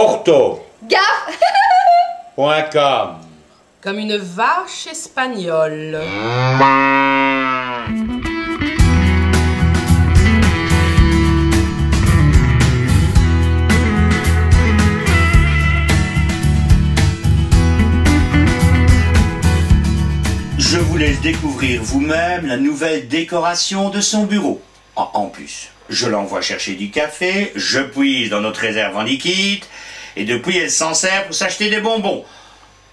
Ortho.com. Comme une vache espagnole. Je vous laisse découvrir vous-même la nouvelle décoration de son bureau. En plus, je l'envoie chercher du café, je puise dans notre réserve en liquide, et depuis elle s'en sert pour s'acheter des bonbons.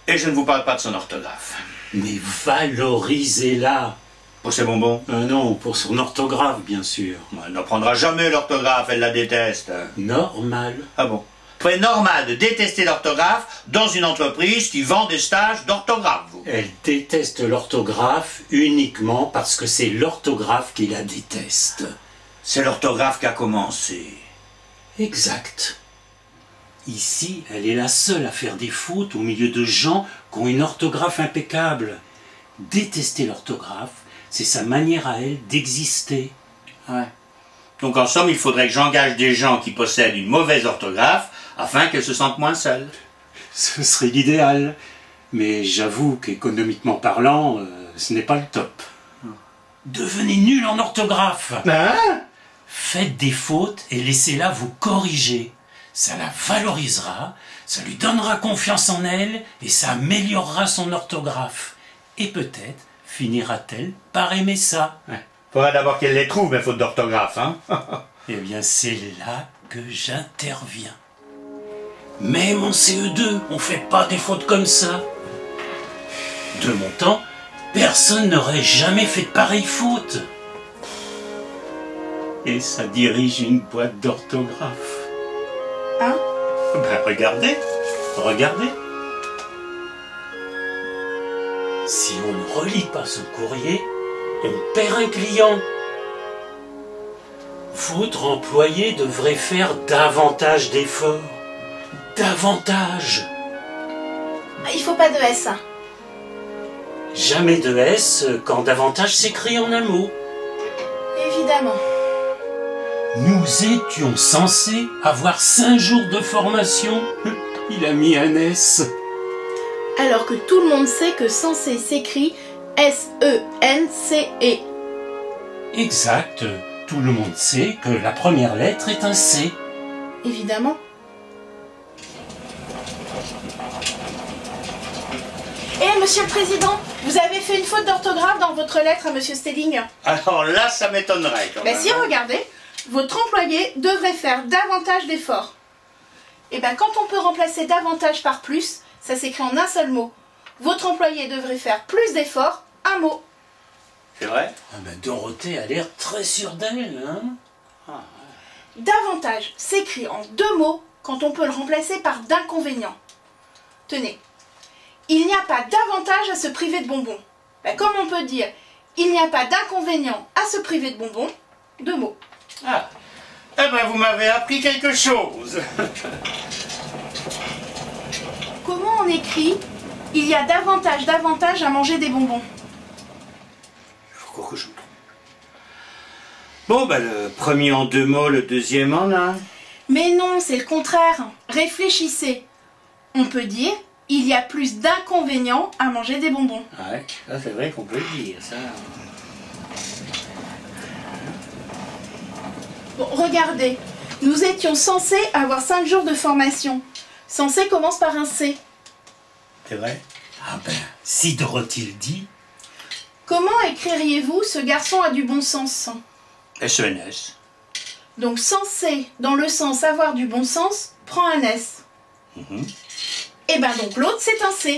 Et je ne vous parle pas de son orthographe. Mais valorisez-la. Pour ses bonbons? Non, pour son orthographe, bien sûr. Elle n'apprendra jamais l'orthographe, elle la déteste. Normal. Ah bon? C'est normal de détester l'orthographe dans une entreprise qui vend des stages d'orthographe, vous. Elle déteste l'orthographe uniquement parce que c'est l'orthographe qui la déteste. C'est l'orthographe qui a commencé. Exact. Ici, elle est la seule à faire des fautes au milieu de gens qui ont une orthographe impeccable. Détester l'orthographe, c'est sa manière à elle d'exister. Ouais. Donc en somme, il faudrait que j'engage des gens qui possèdent une mauvaise orthographe afin qu'elle se sente moins seule. Ce serait l'idéal. Mais j'avoue qu'économiquement parlant, ce n'est pas le top. Devenez nul en orthographe. Hein? Faites des fautes et laissez-la vous corriger. Ça la valorisera, ça lui donnera confiance en elle et ça améliorera son orthographe. Et peut-être finira-t-elle par aimer ça. Faudra d'abord qu'elle les trouve, mes fautes d'orthographe, hein. Eh bien, c'est là que j'interviens. Même en CE2, on fait pas des fautes comme ça. De mon temps, personne n'aurait jamais fait de pareille faute. Et ça dirige une boîte d'orthographe. Hein? Ben regardez. Si on ne relit pas son courrier, on perd un client. Votre employé devrait faire davantage d'efforts. Davantage. Il faut pas de S. Jamais de S quand davantage s'écrit en un mot. Évidemment. Nous étions censés avoir 5 jours de formation. Il a mis un S. Alors que tout le monde sait que censé s'écrit S-E-N-C-E. Exact. Tout le monde sait que la première lettre est un C. Évidemment. Eh, Monsieur le Président, vous avez fait une faute d'orthographe dans votre lettre à Monsieur Stelling. Alors là, ça m'étonnerait quand même. Ben si, regardez, votre employé devrait faire davantage d'efforts. Et ben quand on peut remplacer davantage par plus, ça s'écrit en un seul mot. Votre employé devrait faire plus d'efforts, un mot. C'est vrai? Ah ben Dorothée a l'air très sûre d'elle, hein. Davantage s'écrit en 2 mots quand on peut le remplacer par d'inconvénient. Tenez, il n'y a pas d'avantage à se priver de bonbons. Ben, comme on peut dire, il n'y a pas d'inconvénient à se priver de bonbons, 2 mots. Ah, eh ben vous m'avez appris quelque chose. Comment on écrit « Il y a davantage à manger des bonbons » ? Je crois que je me trompe. Bon, ben le premier en 2 mots, le deuxième en 1. Mais non, c'est le contraire. Réfléchissez. On peut dire « Il y a plus d'inconvénients à manger des bonbons ». Ouais, ça c'est vrai qu'on peut le dire, ça. Bon, regardez. Nous étions censés avoir 5 jours de formation. Censé commence par un C. C'est vrai? Ah ben, si Dorothée le dit. Comment écririez-vous « Ce garçon a du bon sens » ? SENS. Donc censé, dans le sens avoir du bon sens, prend un S. Et ben donc l'autre c'est un C.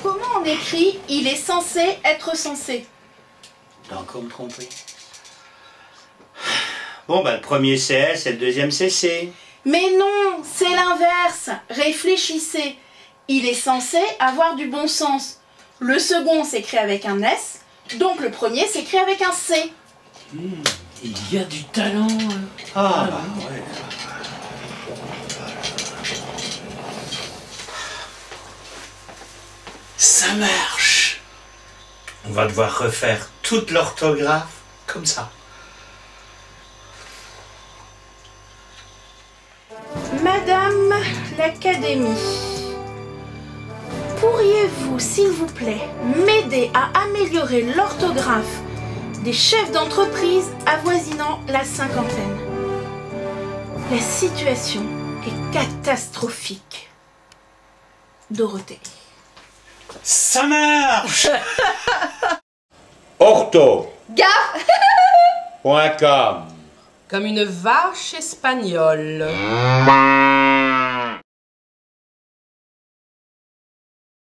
Comment on écrit « Il est censé être censé » ? T'as encore me tromper. Bon, ben le premier CS et le deuxième CC. Mais non, c'est l'inverse. Réfléchissez. Il est censé avoir du bon sens. Le second s'écrit avec un S, donc le premier s'écrit avec un C. Il y a du talent. Ah, bah ouais. Ça marche. On va devoir refaire toute l'orthographe comme ça. l'académie. Pourriez-vous, s'il vous plaît, m'aider à améliorer l'orthographe des chefs d'entreprise avoisinant la cinquantaine? La situation est catastrophique. Dorothée. Ça marche! Ortho.com Comme une vache espagnole.